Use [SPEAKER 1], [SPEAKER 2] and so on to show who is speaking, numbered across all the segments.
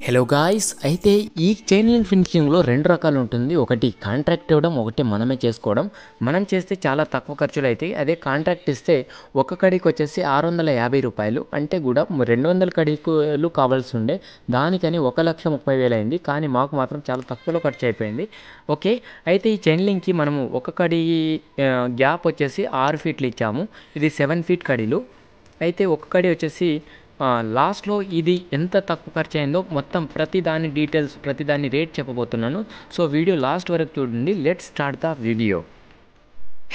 [SPEAKER 1] Hello guys, అయితే ఈ chain link ఫినిషింగ్లో రెండు రకాలు ఉంటుంది. ఒకటి కాంట్రాక్ట్ ఇవ్వడం, ఒకటి మనమే చేసుకోవడం. మనం చేస్తే చాలా తక్కువ ఖర్చులు అవుతాయి. అదే కాంట్రాక్ట్ ఇస్తే ఒక కడికి వచ్చేసి 650 రూపాయలు, అంటే కూడా 200 కడికులు కావాల్సి ఉండే. దానికని 1,30,000 అయింది. కానీ మాకు మాత్రం చాలా తక్కువలో ఖర్చు అయిపోయింది. ఓకే, అయితే ఈ చైన్ లింక్కి మనము ఒక కడి గ్యాప్ వచ్చేసి 6 ఫీట్లు ఇచ్చాము. ఇది 7 ఫీట్ కడీలు. అయితే ఒక కడి వచ్చేసి లాస్ట్లో ఇది ఎంత తక్కువ ఖర్చు అయిందో మొత్తం ప్రతి దాని డీటెయిల్స్, ప్రతి దాని రేట్ చెప్పబోతున్నాను. సో వీడియో లాస్ట్ వరకు చూడండి. Let's start the video.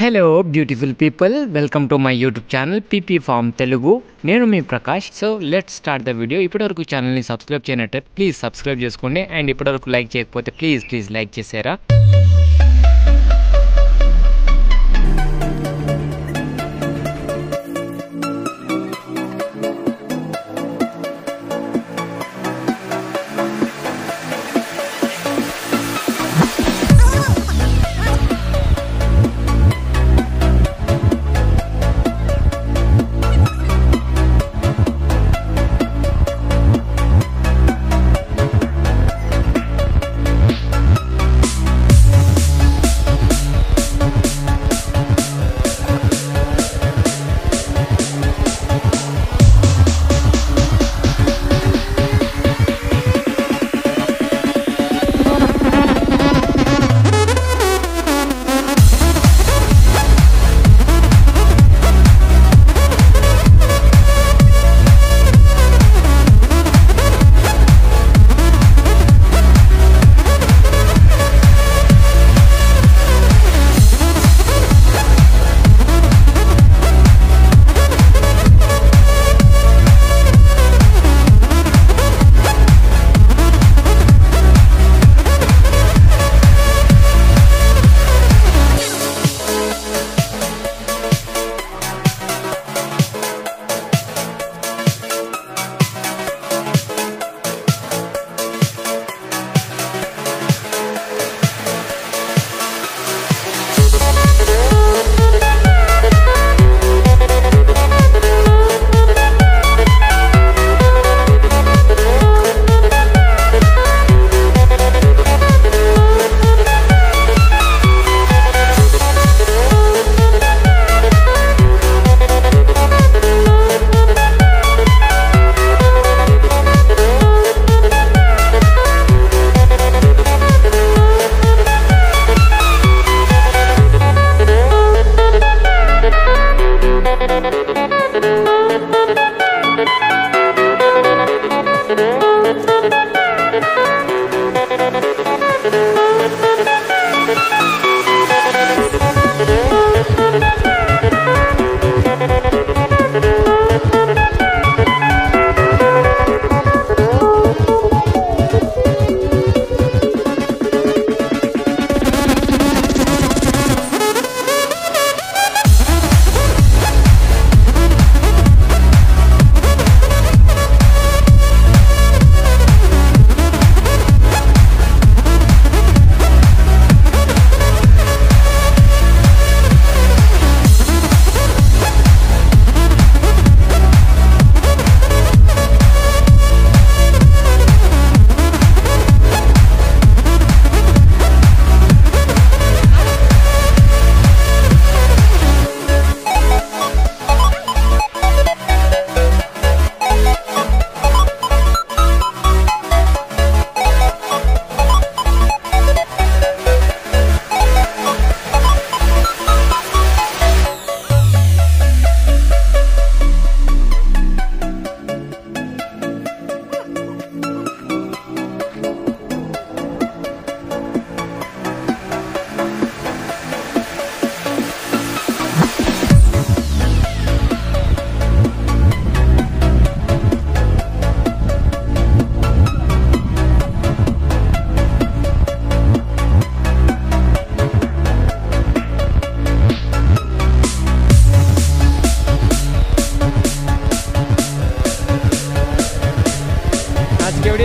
[SPEAKER 1] Hello beautiful people, welcome to my YouTube channel PP farm Telugu. నేను మీ Prakash. So let's start the video. ఇప్పటివరకు ఛానల్ని సబ్స్క్రైబ్ చేయనట్టే ప్లీజ్ సబ్స్క్రైబ్ చేసుకోండి. అండ్ ఇప్పటివరకు లైక్ చేయకపోతే ప్లీజ్ లైక్ చేసారా.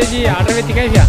[SPEAKER 1] जी ऑर्डर में दिखाई क्या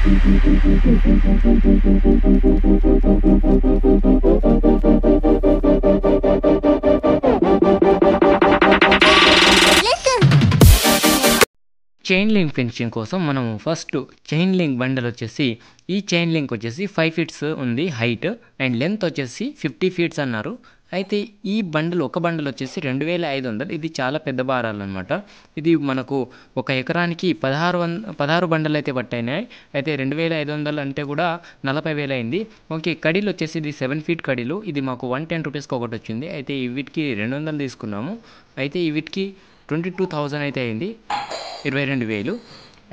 [SPEAKER 1] చైన్ లింక్ ఫెన్సింగ్ కోసం మనం ఫస్ట్ చైన్ లింక్ బండల్ వచ్చేసి ఈ చైన్ లింక్ వచ్చేసి 5 ఫీట్స్ ఉంది హైట్ అండ్ లెంత్ వచ్చేసి 50 ఫీట్స్ అన్నారు. అయితే ఈ బండల్ ఒక బండల్ వచ్చేసి 2500. ఇది చాలా పెద్ద భారాలు అనమాట. ఇది మనకు ఒక ఎకరానికి 16 బండలు అయితే పట్టాయినాయి. అయితే 2500 అంటే కూడా 40,000 అయింది. ఓకే, కడీలు వచ్చేసి ఇది 7 ఫీట్ కడీలు. ఇది మాకు 110 రూపీస్కి ఒకటి వచ్చింది. అయితే ఈ వీటికి 200 తీసుకున్నాము. అయితే ఈ వీటికి 22,000 అయితే అయింది, 22,000.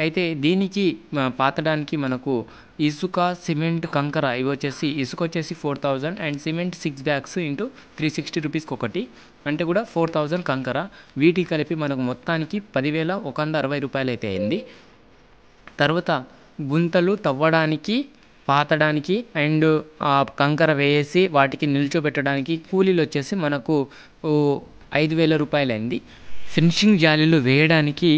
[SPEAKER 1] అయితే దీనికి పాతడానికి మనకు ఇసుక, సిమెంట్, కంకర ఇవి వచ్చేసి ఇసుక వచ్చేసి 4,000 అండ్ సిమెంట్ 6 బ్యాగ్స్ ఇంటూ 360 రూపీస్కి ఒకటి, అంటే కూడా 4,000 కంకర. వీటికి కలిపి మనకు మొత్తానికి 10,160 రూపాయలు అయితే అయింది. తర్వాత గుంతలు తవ్వడానికి, పాతడానికి అండ్ కంకర వేసి వాటికి నిల్చోబెట్టడానికి కూలీలు వచ్చేసి మనకు 5,000 రూపాయలు అయింది. ఫినిషింగ్ జాలీలు వేయడానికి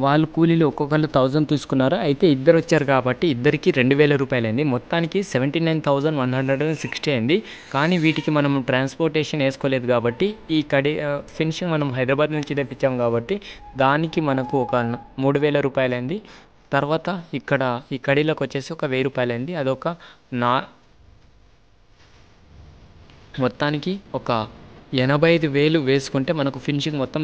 [SPEAKER 1] వాళ్ళు కూలీలు ఒక్కొక్కరు 1,000 తీసుకున్నారు. అయితే ఇద్దరు వచ్చారు కాబట్టి ఇద్దరికి 2,000 రూపాయలు అయింది. మొత్తానికి 79,160 అయింది. కానీ వీటికి మనం ట్రాన్స్పోర్టేషన్ వేసుకోలేదు కాబట్టి ఈ ఫినిషింగ్ మనం హైదరాబాద్ నుంచి తెప్పించాం కాబట్టి దానికి మనకు ఒక 3,000 రూపాయలు అయింది. తర్వాత ఇక్కడ ఈ కడీలకు వచ్చేసి ఒక 1,000 రూపాయలు అయింది. అదొక మొత్తానికి ఒక 85,000 వేసుకుంటే మనకు ఫినిషింగ్ మొత్తం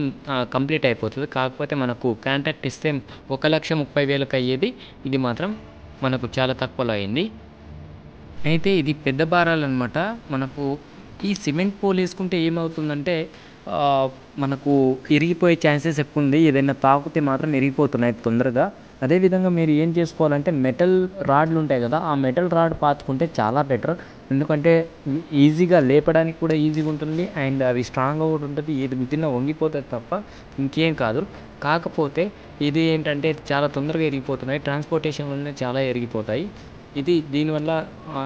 [SPEAKER 1] కంప్లీట్ అయిపోతుంది. కాకపోతే మనకు కాంట్రాక్ట్ ఇస్తే 1,30,000కి అయ్యేది. ఇది మాత్రం మనకు చాలా తక్కువలో అయింది. అయితే ఇది పెద్ద భారాలు అనమాట. మనకు ఈ సిమెంట్ పోల్ వేసుకుంటే ఏమవుతుందంటే మనకు ఇరిగిపోయే ఛాన్సెస్ ఎక్కువ ఉంది. ఏదైనా తాకితే మాత్రం ఇరిగిపోతున్నాయి తొందరగా. అదేవిధంగా మీరు ఏం చేసుకోవాలంటే మెటల్ రాడ్లు ఉంటాయి కదా, ఆ మెటల్ రాడ్ పాతుకుంటే చాలా బెటర్. ఎందుకంటే ఈజీగా లేపడానికి కూడా ఈజీగా ఉంటుంది అండ్ అవి స్ట్రాంగ్గా కూడా ఉంటుంది. ఏది విధిన వంగిపోతుంది తప్ప ఇంకేం కాదు. కాకపోతే ఇది ఏంటంటే చాలా తొందరగా ఎరిగిపోతున్నాయి, ట్రాన్స్పోర్టేషన్ వల్లనే చాలా ఎరిగిపోతాయి. ఇది దీనివల్ల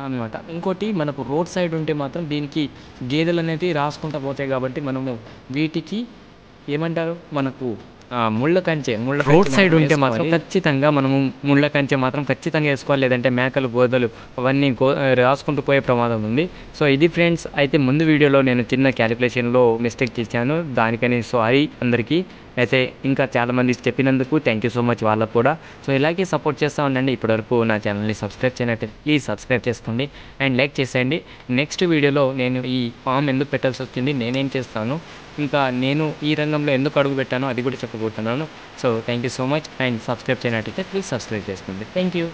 [SPEAKER 1] అనమాట. ఇంకోటి మనకు రోడ్ సైడ్ ఉంటే మాత్రం దీనికి గేదెలు అనేది రాసుకుంటూ పోతాయి కాబట్టి మనము వీటికి ఏమంటారు, మనకు ముళ్ళ కంచె రోడ్ సైడ్ ఉంటే మాత్రం ఖచ్చితంగా మనము ముళ్ళ కంచె మాత్రం ఖచ్చితంగా వేసుకోవాలి. లేదంటే మేకలు, గోదలు అవన్నీ రాసుకుంటూ పోయే ప్రమాదం ఉంది. సో ఇది ఫ్రెండ్స్. అయితే ముందు వీడియోలో నేను చిన్న క్యాలిక్యులేషన్లో మిస్టేక్ చేశాను, దానికని సారీ అందరికీ. అయితే ఇంకా చాలామంది చెప్పినందుకు థ్యాంక్ యూ సో మచ్ వాళ్ళకు కూడా. సో ఇలాగే సపోర్ట్ చేస్తూ ఉండండి. ఇప్పటివరకు నా ఛానల్ని సబ్స్క్రైబ్ చేయనట్టు ప్లీజ్ సబ్స్క్రైబ్ చేసుకోండి అండ్ లైక్ చేసేయండి. నెక్స్ట్ వీడియోలో నేను ఈ ఫామ్ ఎందుకు పెట్టాల్సి వచ్చింది, నేనేం చేస్తాను, ఇంకా నేను ఈ రంగంలో ఎందుకు అడుగు పెట్టానో అది కూడా చెప్పబోతున్నాను. So thank you so much and subscribe చేయనట్టయితే ప్లీజ్ సబ్స్క్రైబ్ చేసుకోండి. Thank you.